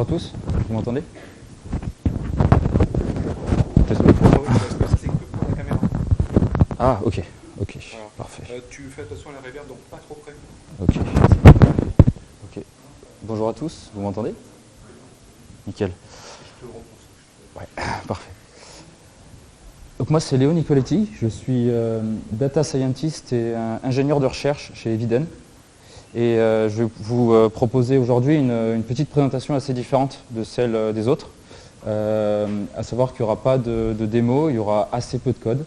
Bonjour à tous, vous m'entendez? Ah, ok, ok, Voilà. parfait. Tu fais attention à la reverb, donc pas trop près. Ok. Ok. Bonjour à tous, vous m'entendez? Nickel. Je te reprends. Ouais, parfait. Donc moi c'est Léo Nicoletti, je suis data scientist et ingénieur de recherche chez Eviden. Et je vais vous proposer aujourd'hui une petite présentation assez différente de celle des autres. À savoir qu'il n'y aura pas de démo, il y aura assez peu de code.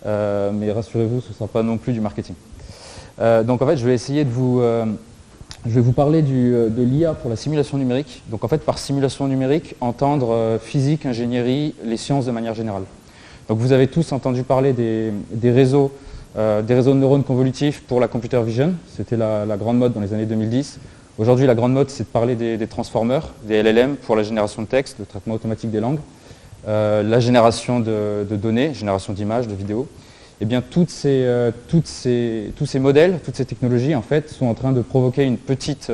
Mais rassurez-vous, ce ne sera pas non plus du marketing. Donc en fait, je vais essayer de je vais vous parler de l'IA pour la simulation numérique. Donc en fait, par simulation numérique, entendre physique, ingénierie, les sciences de manière générale. Donc vous avez tous entendu parler des réseaux de neurones convolutifs pour la computer vision. C'était la grande mode dans les années 2010. Aujourd'hui, la grande mode, c'est de parler des transformers, des LLM pour la génération de texte, le traitement automatique des langues, la génération de données, génération d'images, de vidéos. Eh bien, tous ces modèles, toutes ces technologies, en fait, sont en train de provoquer une petite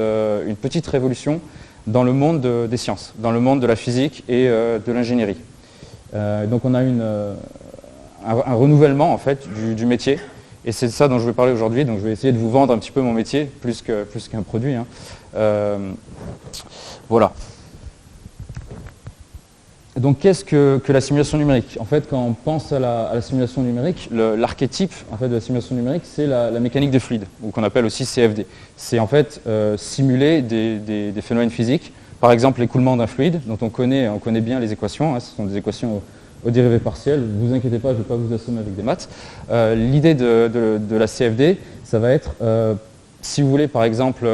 révolution dans le monde des sciences, dans le monde de la physique et de l'ingénierie. Donc, on a un renouvellement, en fait, du métier. Et c'est de ça dont je vais parler aujourd'hui. Donc, je vais essayer de vous vendre un petit peu mon métier, plus qu'un produit. Hein. Voilà. Donc, qu'est-ce que la simulation numérique? En fait, quand on pense à la simulation numérique, l'archétype en fait, de la simulation numérique, c'est la mécanique des fluides, ou qu'on appelle aussi CFD. C'est en fait simuler des phénomènes physiques. Par exemple, l'écoulement d'un fluide, dont on connaît bien les équations. Hein, ce sont des équations aux dérivées partielles. Ne vous inquiétez pas, je ne vais pas vous assommer avec des maths. L'idée de la CFD, ça va être, si vous voulez, par exemple,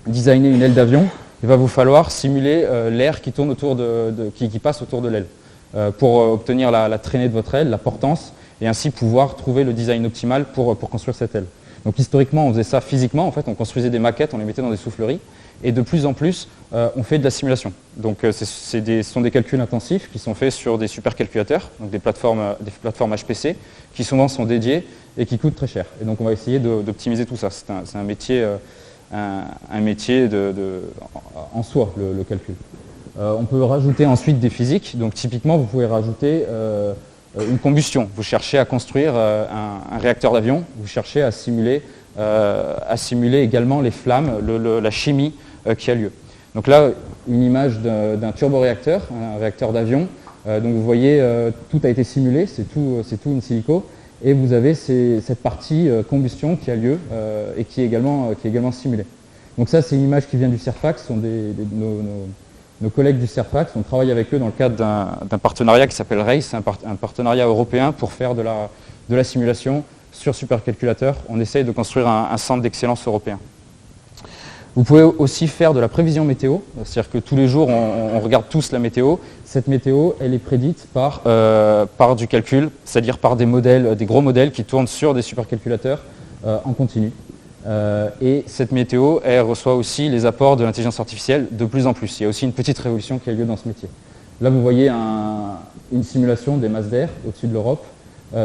designer une aile d'avion, il va vous falloir simuler l'air qui tourne qui passe autour de l'aile pour obtenir la traînée de votre aile, la portance, et ainsi pouvoir trouver le design optimal pour construire cette aile. Donc historiquement, on faisait ça physiquement, en fait, on construisait des maquettes, on les mettait dans des souffleries, et de plus en plus, on fait de la simulation. Donc ce sont des calculs intensifs qui sont faits sur des supercalculateurs, donc des plateformes HPC, qui souvent sont dédiées et qui coûtent très cher. Et donc on va essayer d'optimiser tout ça. C'est un métier... un métier en soi, le calcul. On peut rajouter ensuite des physiques. Donc typiquement, vous pouvez rajouter une combustion. Vous cherchez à construire un réacteur d'avion. Vous cherchez à simuler également les flammes, la chimie qui a lieu. Donc là, une image d'un turboréacteur, un réacteur d'avion. Donc vous voyez, tout a été simulé, c'est tout in silico. Et vous avez cette partie combustion qui a lieu et qui est également simulée. Donc ça, c'est une image qui vient du CERFAX, ce sont nos collègues du CERFAX. On travaille avec eux dans le cadre d'un partenariat qui s'appelle RACE, un partenariat européen pour faire de la simulation sur supercalculateur. On essaye de construire un centre d'excellence européen. Vous pouvez aussi faire de la prévision météo, c'est-à-dire que tous les jours, on regarde tous la météo. Cette météo, elle est prédite par du calcul, c'est-à-dire par des gros modèles qui tournent sur des supercalculateurs en continu. Et cette météo, elle reçoit aussi les apports de l'intelligence artificielle de plus en plus. Il y a aussi une petite révolution qui a lieu dans ce métier. Là, vous voyez une simulation des masses d'air au-dessus de l'Europe.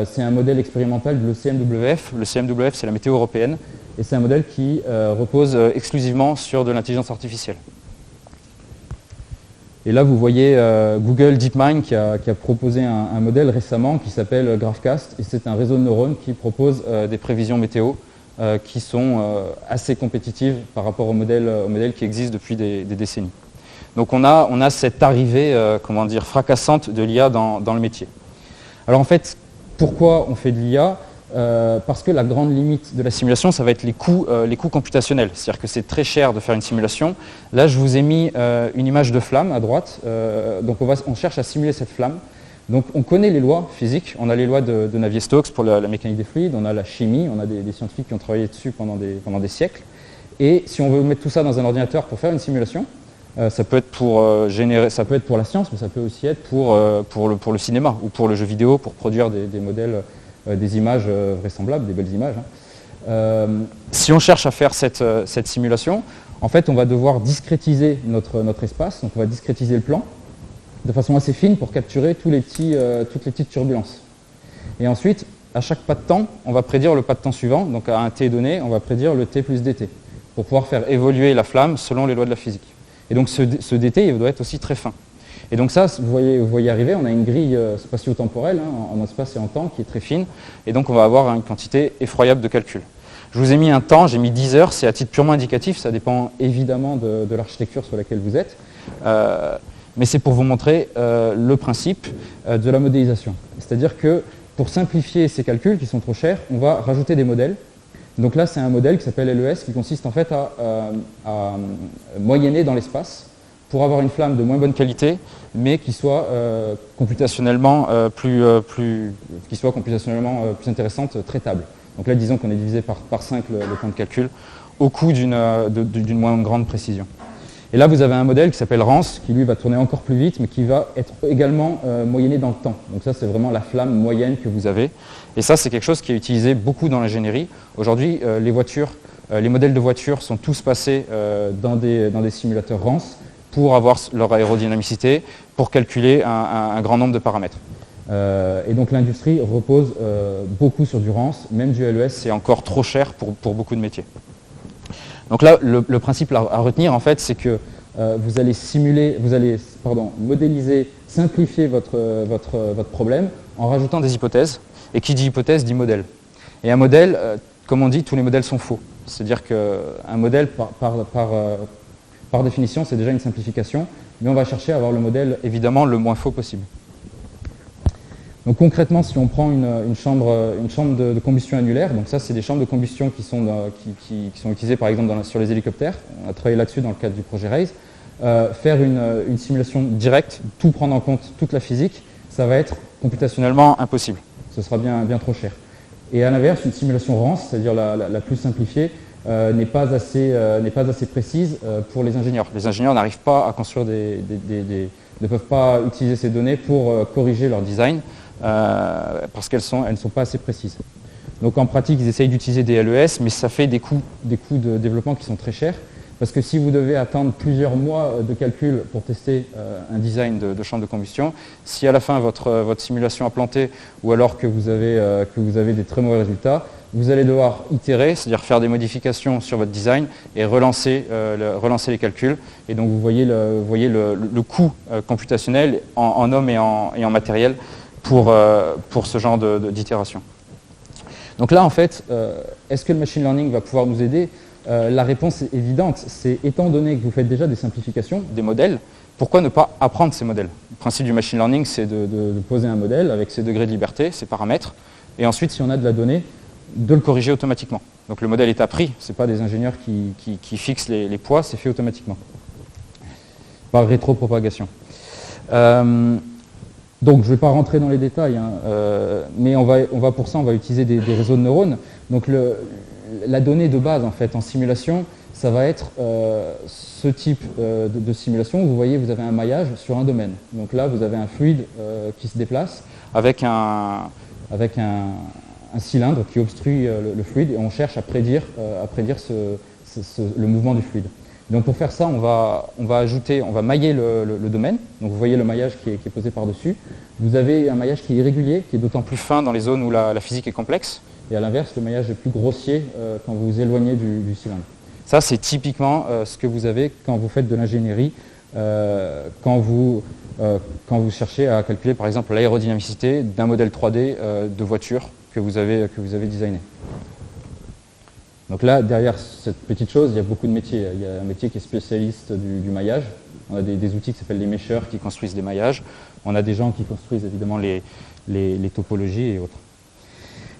C'est un modèle expérimental de l'ECMWF. Le CMWF, c'est la météo européenne. Et c'est un modèle qui repose exclusivement sur de l'intelligence artificielle. Et là, vous voyez Google DeepMind qui a proposé un modèle récemment qui s'appelle GraphCast. Et c'est un réseau de neurones qui propose des prévisions météo qui sont assez compétitives par rapport aux modèles qui existent depuis des décennies. Donc on a cette arrivée fracassante de l'IA dans le métier. Alors en fait, pourquoi on fait de l'IA ? Parce que la grande limite de la simulation, ça va être les coûts computationnels. C'est-à-dire que c'est très cher de faire une simulation. Là, je vous ai mis une image de flamme à droite. Donc on cherche à simuler cette flamme. Donc on connaît les lois physiques. On a les lois de Navier-Stokes pour la mécanique des fluides. On a la chimie. On a des scientifiques qui ont travaillé dessus pendant des siècles. Et si on veut mettre tout ça dans un ordinateur pour faire une simulation, ça peut être pour la science, mais ça peut aussi être pour le cinéma ou pour le jeu vidéo, pour produire des modèles, des images vraisemblables, des belles images. Si on cherche à faire cette simulation, en fait, on va devoir discrétiser notre espace, donc on va discrétiser le plan de façon assez fine pour capturer toutes les petites turbulences. Et ensuite, à chaque pas de temps, on va prédire le pas de temps suivant, donc à un t donné, on va prédire le t plus dt, pour pouvoir faire évoluer la flamme selon les lois de la physique. Et donc ce DT il doit être aussi très fin. Et donc ça, vous voyez arriver, on a une grille spatio-temporelle en espace et en temps qui est très fine, et donc on va avoir une quantité effroyable de calculs. Je vous ai mis un temps, j'ai mis 10 heures, c'est à titre purement indicatif, ça dépend évidemment de l'architecture sur laquelle vous êtes, mais c'est pour vous montrer le principe de la modélisation. C'est-à-dire que pour simplifier ces calculs qui sont trop chers, on va rajouter des modèles. Donc là, c'est un modèle qui s'appelle LES, qui consiste en fait à moyenner dans l'espace pour avoir une flamme de moins bonne qualité, mais qui soit computationnellement plus intéressante, traitable. Donc là, disons qu'on est divisé par 5 le temps de calcul, au coût d'une moins grande précision. Et là, vous avez un modèle qui s'appelle Rance, qui lui va tourner encore plus vite, mais qui va être également moyenné dans le temps. Donc ça, c'est vraiment la flamme moyenne que vous avez. Et ça, c'est quelque chose qui est utilisé beaucoup dans l'ingénierie. Aujourd'hui, les modèles de voitures sont tous passés dans des simulateurs Rance pour avoir leur aérodynamicité, pour calculer un grand nombre de paramètres. Et donc l'industrie repose beaucoup sur du Rance, même du LES, c'est encore trop cher pour beaucoup de métiers. Donc là, le principe à retenir, en fait, c'est que vous allez modéliser, simplifier votre problème en rajoutant des hypothèses. Et qui dit hypothèse dit modèle. Et un modèle, comme on dit, tous les modèles sont faux. C'est-à-dire qu'un modèle, par définition, c'est déjà une simplification, mais on va chercher à avoir le modèle, évidemment, le moins faux possible. Donc concrètement, si on prend une chambre de combustion annulaire, donc ça c'est des chambres de combustion qui sont utilisées par exemple sur les hélicoptères, on a travaillé là-dessus dans le cadre du projet RAISE, faire une simulation directe, tout prendre en compte, toute la physique, ça va être computationnellement impossible, ce sera bien trop cher. Et à l'inverse, une simulation Rance, c'est-à-dire la plus simplifiée, n'est pas assez précise pour les ingénieurs. Les ingénieurs n'arrivent pas à construire ne peuvent pas utiliser ces données pour corriger leur design, parce qu'elles ne sont pas assez précises. Donc en pratique, ils essayent d'utiliser des LES, mais ça fait des coûts de développement qui sont très chers, parce que si vous devez attendre plusieurs mois de calcul pour tester un design de chambre de combustion, si à la fin votre simulation a planté, ou alors que vous avez des très mauvais résultats, vous allez devoir itérer, c'est-à-dire faire des modifications sur votre design et relancer les calculs. Et donc vous voyez le coût computationnel en hommes et en matériel pour ce genre d'itération. Donc là, en fait, est-ce que le machine learning va pouvoir nous aider ? La réponse est évidente. C'est étant donné que vous faites déjà des simplifications, des modèles, pourquoi ne pas apprendre ces modèles ? Le principe du machine learning, c'est de poser un modèle avec ses degrés de liberté, ses paramètres, et ensuite, si on a de la donnée, de le corriger automatiquement. Donc le modèle est appris, ce n'est pas des ingénieurs qui fixent les poids, c'est fait automatiquement, par rétropropagation. Donc je ne vais pas rentrer dans les détails, mais pour ça on va utiliser des réseaux de neurones. Donc la donnée de base en fait en simulation, ça va être ce type de simulation. Vous voyez, vous avez un maillage sur un domaine. Donc là vous avez un fluide qui se déplace avec un cylindre qui obstrue le fluide et on cherche à prédire le mouvement du fluide. Donc pour faire ça, on va mailler le domaine. Donc vous voyez le maillage qui est posé par-dessus. Vous avez un maillage qui est irrégulier, qui est d'autant plus fin dans les zones où la physique est complexe. Et à l'inverse, le maillage est plus grossier quand vous vous éloignez du cylindre. Ça, c'est typiquement ce que vous avez quand vous faites de l'ingénierie, quand vous cherchez à calculer par exemple l'aérodynamicité d'un modèle 3D de voiture que vous avez designé. Donc là, derrière cette petite chose, il y a beaucoup de métiers. Il y a un métier qui est spécialiste du maillage. On a des outils qui s'appellent les mesheurs qui construisent des maillages. On a des gens qui construisent évidemment les topologies et autres.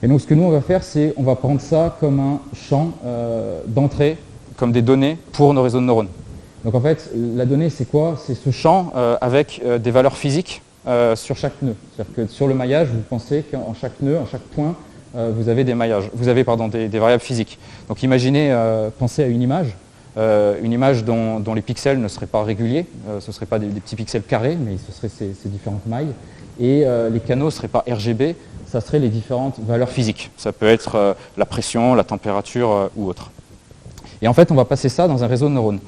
Et donc ce que nous on va faire, c'est on va prendre ça comme un champ d'entrée, comme des données pour nos réseaux de neurones. Donc en fait, la donnée c'est quoi? C'est ce champ avec des valeurs physiques sur chaque nœud. C'est-à-dire que sur le maillage, vous pensez qu'en chaque nœud, en chaque point, vous avez des variables physiques. Donc imaginez, pensez à une image dont les pixels ne seraient pas réguliers, ce ne seraient pas des petits pixels carrés, mais ce seraient ces différentes mailles. Et les canaux ne seraient pas RGB, ça serait les différentes valeurs physiques. Ça peut être la pression, la température ou autre. Et en fait, on va passer ça dans un réseau de neurones.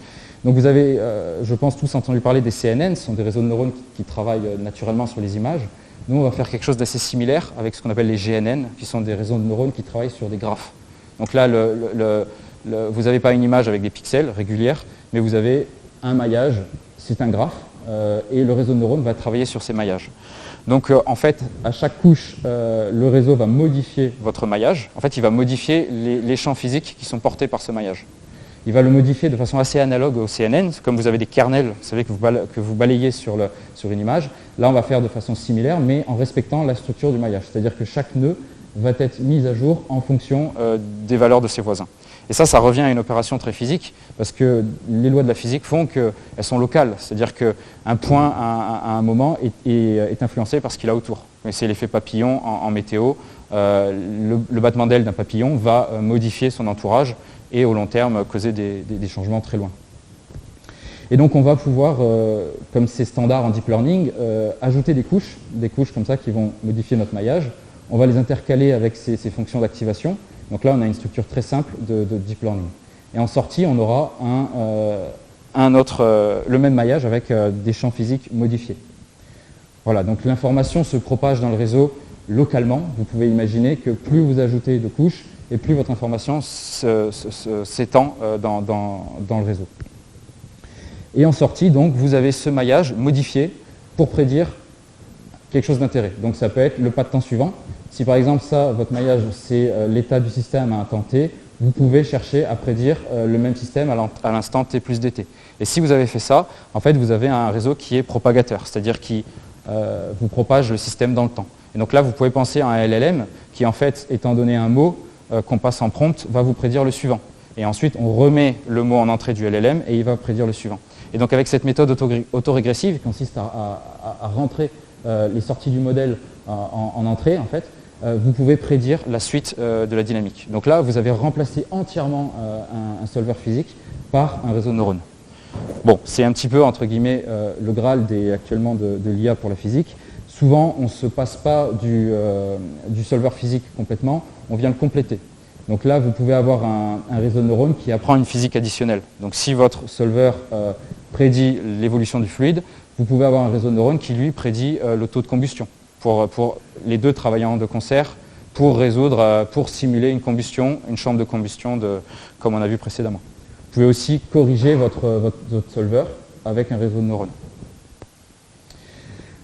Donc vous avez, je pense, tous entendu parler des CNN, ce sont des réseaux de neurones qui travaillent naturellement sur les images. Nous, on va faire quelque chose d'assez similaire avec ce qu'on appelle les GNN, qui sont des réseaux de neurones qui travaillent sur des graphes. Donc là, vous n'avez pas une image avec des pixels régulières, mais vous avez un maillage, c'est un graphe, et le réseau de neurones va travailler sur ces maillages. Donc en fait, à chaque couche, le réseau va modifier votre maillage. En fait, il va modifier les champs physiques qui sont portés par ce maillage. Il va le modifier de façon assez analogue au CNN. Comme vous avez des kernels, vous savez que vous balayez sur une image. Là, on va faire de façon similaire, mais en respectant la structure du maillage. C'est-à-dire que chaque nœud va être mis à jour en fonction des valeurs de ses voisins. Et ça revient à une opération très physique, parce que les lois de la physique font qu'elles sont locales. C'est-à-dire qu'un point à un moment est influencé par ce qu'il a autour. C'est l'effet papillon en météo. Le battement d'aile d'un papillon va modifier son entourage et au long terme causer des changements très loin. Et donc on va pouvoir, comme c'est standard en deep learning, ajouter des couches comme ça qui vont modifier notre maillage. On va les intercaler avec ces fonctions d'activation. Donc là on a une structure très simple de deep learning. Et en sortie on aura le même maillage avec des champs physiques modifiés. Voilà, donc l'information se propage dans le réseau localement. Vous pouvez imaginer que plus vous ajoutez de couches, et plus votre information s'étend dans le réseau. Et en sortie, donc, vous avez ce maillage modifié pour prédire quelque chose d'intérêt. Donc ça peut être le pas de temps suivant. Si par exemple, votre maillage, c'est l'état du système à un temps t, vous pouvez chercher à prédire le même système à l'instant t plus dt. Et si vous avez fait ça, en fait, vous avez un réseau qui est propagateur, c'est-à-dire qui vous propage le système dans le temps. Et donc là, vous pouvez penser à un LLM qui, en fait, étant donné un mot, qu'on passe en prompt, va vous prédire le suivant. Et ensuite, on remet le mot en entrée du LLM et il va prédire le suivant. Et donc, avec cette méthode autorégressive, qui consiste à rentrer les sorties du modèle en entrée, en fait, vous pouvez prédire la suite de la dynamique. Donc là, vous avez remplacé entièrement un solver physique par un réseau de neurones. Bon, c'est un petit peu, entre guillemets, le Graal actuellement de l'IA pour la physique. Souvent, on ne se passe pas du solver physique complètement, on vient le compléter. Donc là, vous pouvez avoir un réseau de neurones qui apprend une physique additionnelle. Donc si votre solver prédit l'évolution du fluide, vous pouvez avoir un réseau de neurones qui, lui, prédit le taux de combustion, pour les deux travaillant de concert, pour simuler une combustion, une chambre de combustion, comme on a vu précédemment. Vous pouvez aussi corriger votre solver avec un réseau de neurones.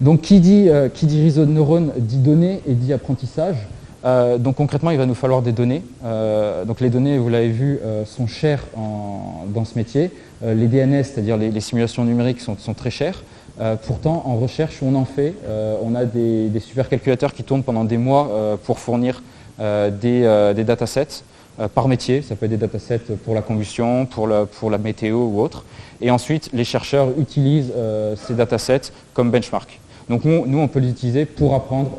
Donc qui dit réseau de neurones dit données et dit apprentissage. Donc concrètement, il va nous falloir des données. Donc les données, vous l'avez vu, sont chères dans ce métier. Les DNS, c'est-à-dire les simulations numériques, sont très chères. Pourtant, en recherche, on en fait. On a des supercalculateurs qui tournent pendant des mois pour fournir des datasets par métier. Ça peut être des datasets pour la combustion, pour la météo ou autre. Et ensuite, les chercheurs utilisent ces datasets comme benchmark. Donc nous, on peut les utiliser pour apprendre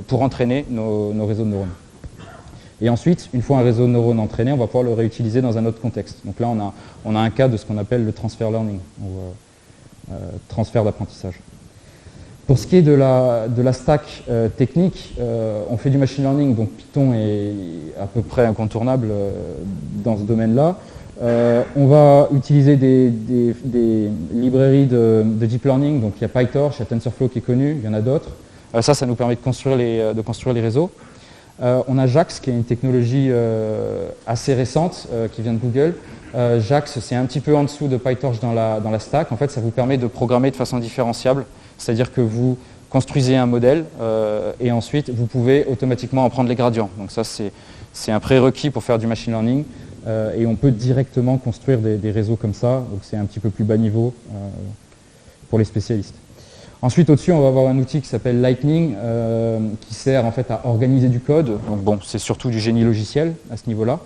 pour entraîner nos réseaux de neurones. Et ensuite, une fois un réseau de neurones entraîné, on va pouvoir le réutiliser dans un autre contexte. Donc là, on a un cas de ce qu'on appelle le transfer learning, ou transfert d'apprentissage. Pour ce qui est de la stack technique, on fait du machine learning, donc Python est à peu près incontournable dans ce domaine-là. On va utiliser des librairies de deep learning, donc il y a PyTorch, il y a TensorFlow qui est connu, il y en a d'autres. Ça nous permet de construire les réseaux. On a JAX qui est une technologie assez récente qui vient de Google. JAX, c'est un petit peu en dessous de PyTorch dans la stack. En fait, ça vous permet de programmer de façon différenciable, c'est-à-dire que vous construisez un modèle et ensuite vous pouvez automatiquement en prendre les gradients. Donc ça, c'est un prérequis pour faire du machine learning. Et on peut directement construire des réseaux comme ça, donc c'est un petit peu plus bas niveau pour les spécialistes. Ensuite, au-dessus, on va avoir un outil qui s'appelle Lightning, qui sert en fait à organiser du code. Donc bon, c'est surtout du génie logiciel à ce niveau-là.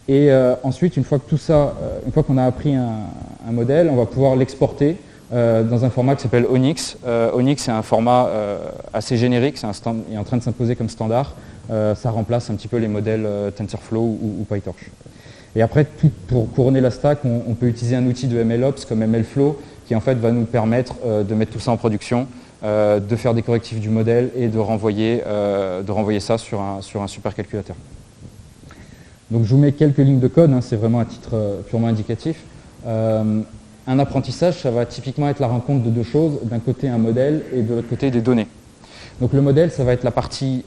Et ensuite, une fois qu'on a appris un modèle, on va pouvoir l'exporter dans un format qui s'appelle Onyx. Onyx, c'est un format assez générique, il est en train de s'imposer comme standard. Ça remplace un petit peu les modèles TensorFlow ou PyTorch. Et après, pour couronner la stack, on peut utiliser un outil de MLOps comme MLflow qui en fait va nous permettre de mettre tout ça en production, de faire des correctifs du modèle et de renvoyer ça sur un supercalculateur. Donc je vous mets quelques lignes de code, c'est vraiment à titre purement indicatif. Un apprentissage, ça va typiquement être la rencontre de deux choses, d'un côté un modèle et de l'autre côté des données. Donc le modèle, ça va être la partie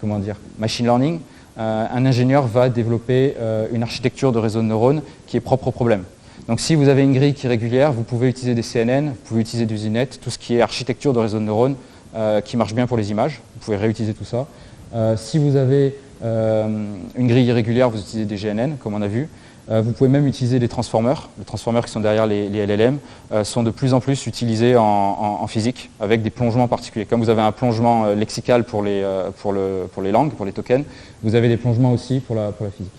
comment dire, machine learning. Un ingénieur va développer une architecture de réseau de neurones qui est propre au problème. Donc si vous avez une grille qui est régulière, vous pouvez utiliser des CNN, vous pouvez utiliser du ZNet, tout ce qui est architecture de réseau de neurones qui marche bien pour les images, vous pouvez réutiliser tout ça. Si vous avez une grille irrégulière, vous utilisez des GNN, comme on a vu. Vous pouvez même utiliser des transformers. Les transformers qui sont derrière les LLM sont de plus en plus utilisés en physique avec des plongements particuliers. Comme vous avez un plongement lexical pour les langues, pour les tokens, vous avez des plongements aussi pour la physique.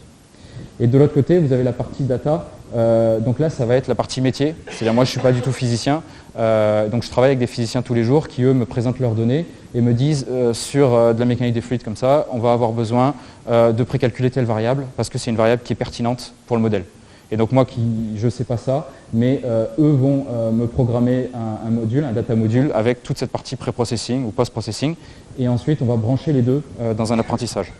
Et de l'autre côté, vous avez la partie data. Donc là, ça va être la partie métier. C'est-à-dire, moi, je ne suis pas du tout physicien. Donc je travaille avec des physiciens tous les jours qui, eux, me présentent leurs données et me disent sur de la mécanique des fluides comme ça, on va avoir besoin de précalculer telle variable parce que c'est une variable qui est pertinente pour le modèle. Et donc moi, je ne sais pas ça, mais eux vont me programmer un module, un data module avec toute cette partie pré-processing ou post-processing. Et ensuite, on va brancher les deux dans un apprentissage.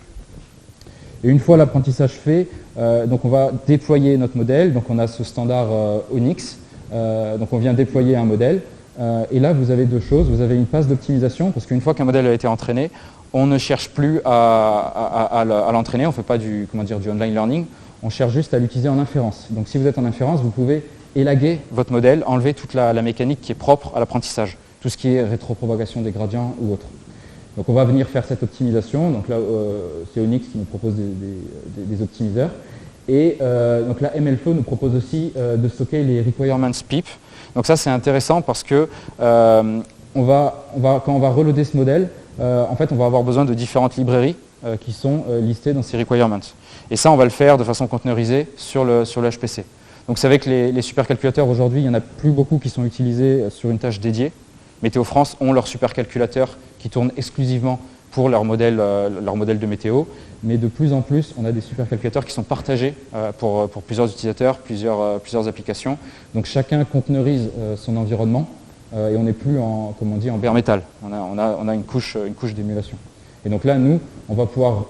Et une fois l'apprentissage fait, donc on va déployer notre modèle. Donc on a ce standard Onyx. Donc on vient déployer un modèle. Et là, vous avez deux choses. Vous avez une passe d'optimisation, parce qu'une fois qu'un modèle a été entraîné, on ne cherche plus à l'entraîner. On ne fait pas du online learning. On cherche juste à l'utiliser en inférence. Donc si vous êtes en inférence, vous pouvez élaguer votre modèle, enlever toute la mécanique qui est propre à l'apprentissage. Tout ce qui est rétropropagation des gradients ou autre. Donc on va venir faire cette optimisation. Donc là, c'est Onyx qui nous propose des optimiseurs. Et donc la MLflow nous propose aussi de stocker les requirements PIP. Donc ça, c'est intéressant parce que quand on va reloader ce modèle, en fait, on va avoir besoin de différentes librairies qui sont listées dans ces requirements. Et ça, on va le faire de façon conteneurisée sur le HPC. Donc c'est avec les supercalculateurs aujourd'hui, il n'y en a plus beaucoup qui sont utilisés sur une tâche dédiée. Météo France ont leur supercalculateur qui tourne exclusivement pour leur modèle de météo, mais de plus en plus, on a des supercalculateurs qui sont partagés pour plusieurs utilisateurs, plusieurs applications. Donc chacun conteneurise son environnement et on n'est plus en bare metal. On a une couche d'émulation. Et donc là, nous, on va pouvoir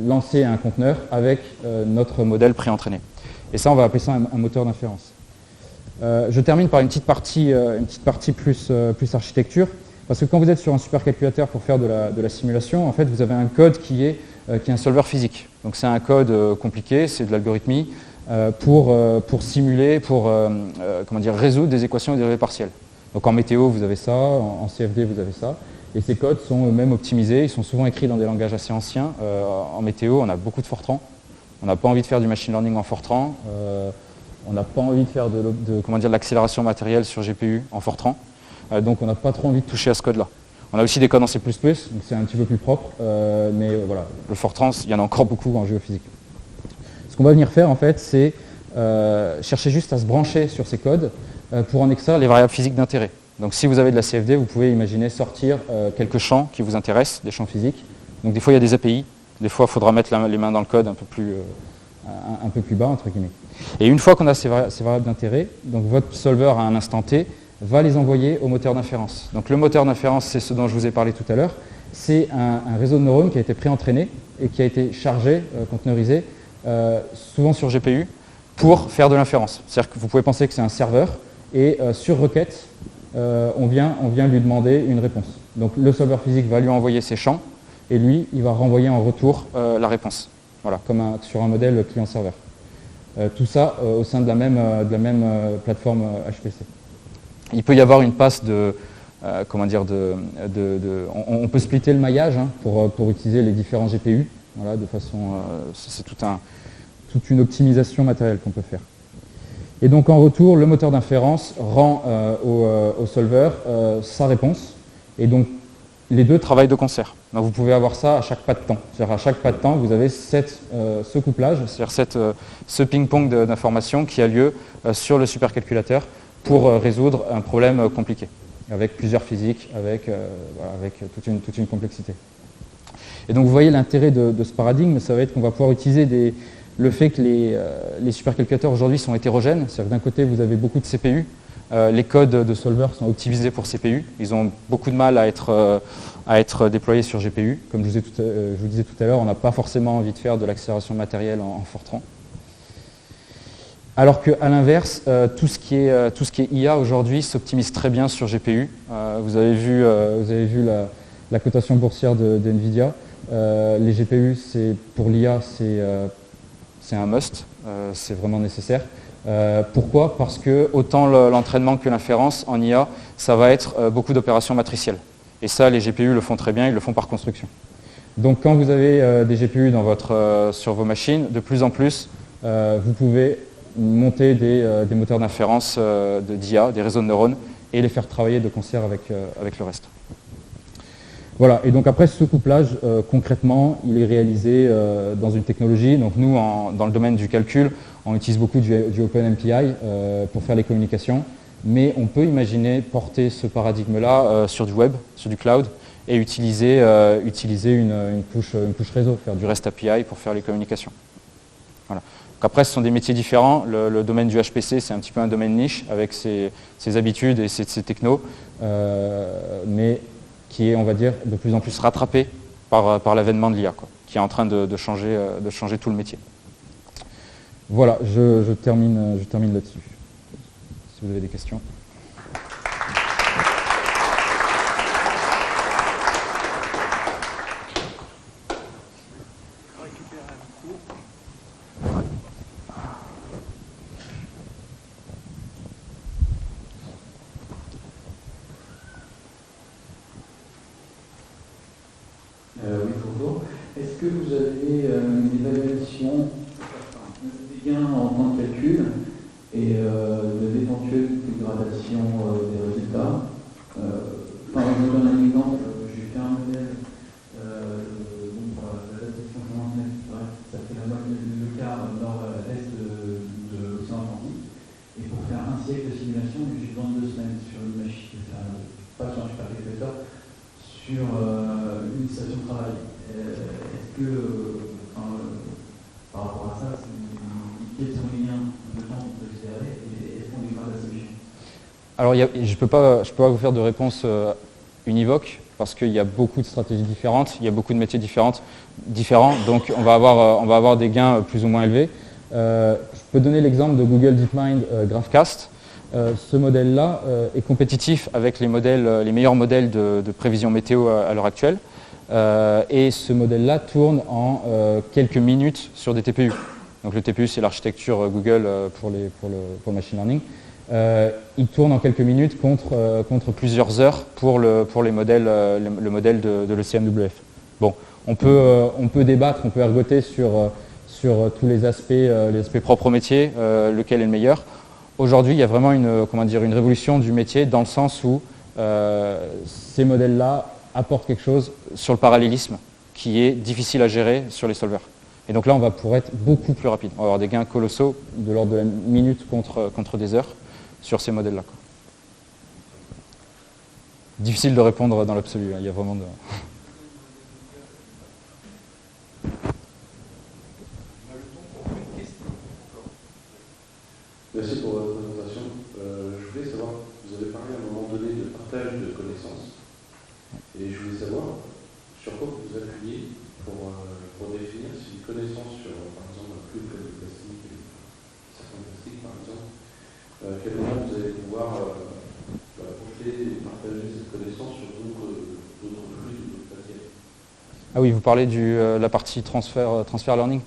lancer un conteneur avec notre modèle pré-entraîné. Et ça, on va appeler ça un moteur d'inférence. Je termine par une petite partie plus architecture. Parce que quand vous êtes sur un supercalculateur pour faire de la simulation, en fait, vous avez un code qui est un solver physique. Donc c'est un code compliqué, c'est de l'algorithmie pour simuler, pour résoudre des équations et dérivées partielles. Donc en météo, vous avez ça, en CFD, vous avez ça. Et ces codes sont eux-mêmes optimisés, ils sont souvent écrits dans des langages assez anciens. En météo, on a beaucoup de Fortran. On n'a pas envie de faire du machine learning en Fortran. On n'a pas envie de faire de l'accélération matérielle sur GPU en Fortran. Donc on n'a pas trop envie de toucher à ce code-là. On a aussi des codes en C++, donc c'est un petit peu plus propre, mais voilà, le Fortran, il y en a encore beaucoup en géophysique. Ce qu'on va venir faire en fait, c'est chercher juste à se brancher sur ces codes pour en extraire les variables physiques d'intérêt. Donc si vous avez de la CFD, vous pouvez imaginer sortir quelques champs qui vous intéressent, des champs physiques. Donc des fois il y a des API, des fois il faudra mettre les mains dans le code un peu plus bas, entre guillemets. Et une fois qu'on a ces variables d'intérêt, donc votre solver à un instant T, va les envoyer au moteur d'inférence. Donc le moteur d'inférence, c'est ce dont je vous ai parlé tout à l'heure. C'est un réseau de neurones qui a été pré-entraîné et qui a été chargé, conteneurisé, souvent sur GPU, pour faire de l'inférence. C'est-à-dire que vous pouvez penser que c'est un serveur et sur requête, on vient lui demander une réponse. Donc le solver physique va lui envoyer ses champs et lui, il va renvoyer en retour la réponse. Voilà, comme sur un modèle client-serveur. Tout ça au sein de la même plateforme HPC. Il peut y avoir une passe on peut splitter le maillage pour utiliser les différents GPU. Voilà, de façon, c'est toute une optimisation matérielle qu'on peut faire. Et donc en retour, le moteur d'inférence rend au solver sa réponse. Et donc les deux travaillent de concert. Donc, vous pouvez avoir ça à chaque pas de temps. C'est-à-dire à chaque pas de temps, vous avez ce couplage, c'est-à-dire ce ping-pong d'informations qui a lieu sur le supercalculateur pour résoudre un problème compliqué, avec plusieurs physiques, avec toute une complexité. Et donc vous voyez l'intérêt de ce paradigme, ça va être qu'on va pouvoir utiliser le fait que les supercalculateurs aujourd'hui sont hétérogènes, c'est-à-dire que d'un côté vous avez beaucoup de CPU, les codes de solver sont optimisés pour CPU, ils ont beaucoup de mal à être déployés sur GPU. Comme je vous disais tout à l'heure, on n'a pas forcément envie de faire de l'accélération matérielle en Fortran. Alors qu'à l'inverse, tout ce qui est IA aujourd'hui s'optimise très bien sur GPU. Vous avez vu la cotation boursière de NVIDIA. Les GPU, pour l'IA, c'est un must, c'est vraiment nécessaire. Pourquoi? Parce que autant l'entraînement que l'inférence en IA, ça va être beaucoup d'opérations matricielles. Et ça, les GPU le font très bien, ils le font par construction. Donc quand vous avez des GPU sur vos machines, de plus en plus, vous pouvez monter des moteurs d'inférence d'IA, des réseaux de neurones, et les faire travailler de concert avec le reste. Voilà, et donc après ce couplage, concrètement, il est réalisé dans une technologie. Donc nous, dans le domaine du calcul, on utilise beaucoup du OpenMPI pour faire les communications, mais on peut imaginer porter ce paradigme-là sur du web, sur du cloud, et utiliser une couche réseau, faire du REST API pour faire les communications. Voilà. Donc après, ce sont des métiers différents. Le domaine du HPC, c'est un petit peu un domaine niche, avec ses habitudes et ses technos, mais qui est, on va dire, de plus en plus rattrapé par l'avènement de l'IA, qui est en train de changer tout le métier. Voilà, je termine là-dessus. Si vous avez des questions. Oui, bonjour. Est-ce que vous avez une évaluation des gains en temps de calcul et de l'éventuelle dégradation des résultats? Par exemple, dans un exemple, j'ai fait un modèle d'adaptation changement climatique, ça fait le quart nord-est de l'océan Atlantique. Et pour faire un siècle de simulation, j'ai besoin de 2 semaines sur une machine, pas sur un supercalculateur, sur une station de travail. Est-ce que, par rapport à ça, quels sont les liens de temps qu'on peut considérer et est-ce qu'on dégrade la solution? Alors, je ne peux pas vous faire de réponse univoque, parce qu'il y a beaucoup de stratégies différentes, il y a beaucoup de métiers différents, donc on va avoir des gains plus ou moins élevés. Je peux donner l'exemple de Google DeepMind GraphCast. Ce modèle-là est compétitif avec les meilleurs modèles de prévision météo à l'heure actuelle. Et ce modèle-là tourne en quelques minutes sur des TPU. Donc le TPU, c'est l'architecture Google pour le machine learning. Il tourne en quelques minutes contre plusieurs heures pour le modèle de l'ECMWF. Bon, on peut débattre, on peut ergoter sur tous les aspects propres au métier, lequel est le meilleur. Aujourd'hui, il y a vraiment une révolution du métier dans le sens où ces modèles-là apportent quelque chose sur le parallélisme qui est difficile à gérer sur les solvers. Et donc là, on va pouvoir être beaucoup plus rapide. On va avoir des gains colossaux de l'ordre de la minute contre des heures sur ces modèles-là. Difficile de répondre dans l'absolu. Il y a vraiment de... Merci pour votre présentation. Je voulais savoir, vous avez parlé à un moment donné de partage de connaissances. Et je voulais savoir sur quoi vous appuyez pour définir si une connaissance sur, par exemple, un flux comme le plastique, certains plastiques par exemple, à quel moment vous allez pouvoir projeter et partager cette connaissance sur d'autres flux ou d'autres matières? Ah oui, vous parlez de la partie transfer learning.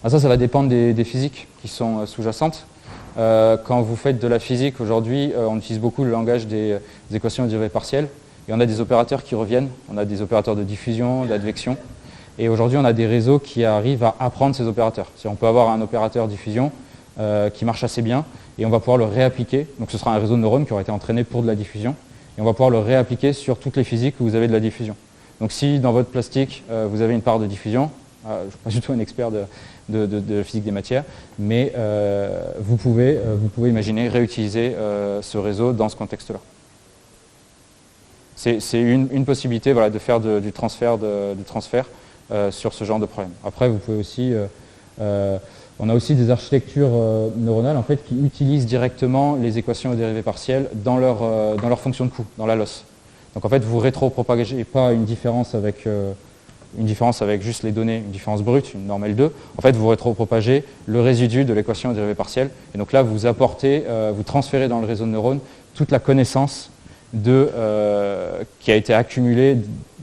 Ça va dépendre des physiques qui sont sous-jacentes. Quand vous faites de la physique, aujourd'hui, on utilise beaucoup le langage des équations de dérivées partielles. Et on a des opérateurs qui reviennent. On a des opérateurs de diffusion, d'advection. Et aujourd'hui, on a des réseaux qui arrivent à apprendre ces opérateurs. On peut avoir un opérateur diffusion qui marche assez bien et on va pouvoir le réappliquer. Donc ce sera un réseau de neurones qui aura été entraîné pour de la diffusion. Et on va pouvoir le réappliquer sur toutes les physiques où vous avez de la diffusion. Donc si dans votre plastique, vous avez une part de diffusion, je ne suis pas du tout un expert de physique des matières, mais vous pouvez imaginer réutiliser ce réseau dans ce contexte-là. C'est une possibilité de faire du transfert sur ce genre de problème. Après, vous pouvez aussi... on a aussi des architectures neuronales en fait, qui utilisent directement les équations aux dérivées partielles dans leur fonction de coût, dans la loss. Donc en fait, vous ne rétropropagez pas une différence avec juste les données, une différence brute, une norme L2. En fait, vous rétropropagez le résidu de l'équation aux dérivées partielles. Et donc là, vous apportez, vous transférez dans le réseau de neurones toute la connaissance qui a été accumulé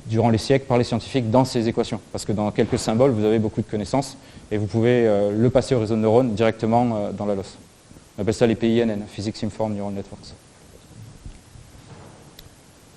durant les siècles par les scientifiques dans ces équations. Parce que dans quelques symboles, vous avez beaucoup de connaissances et vous pouvez le passer au réseau de neurones directement dans la LOS. On appelle ça les PINN, Physics Informed Neural Networks.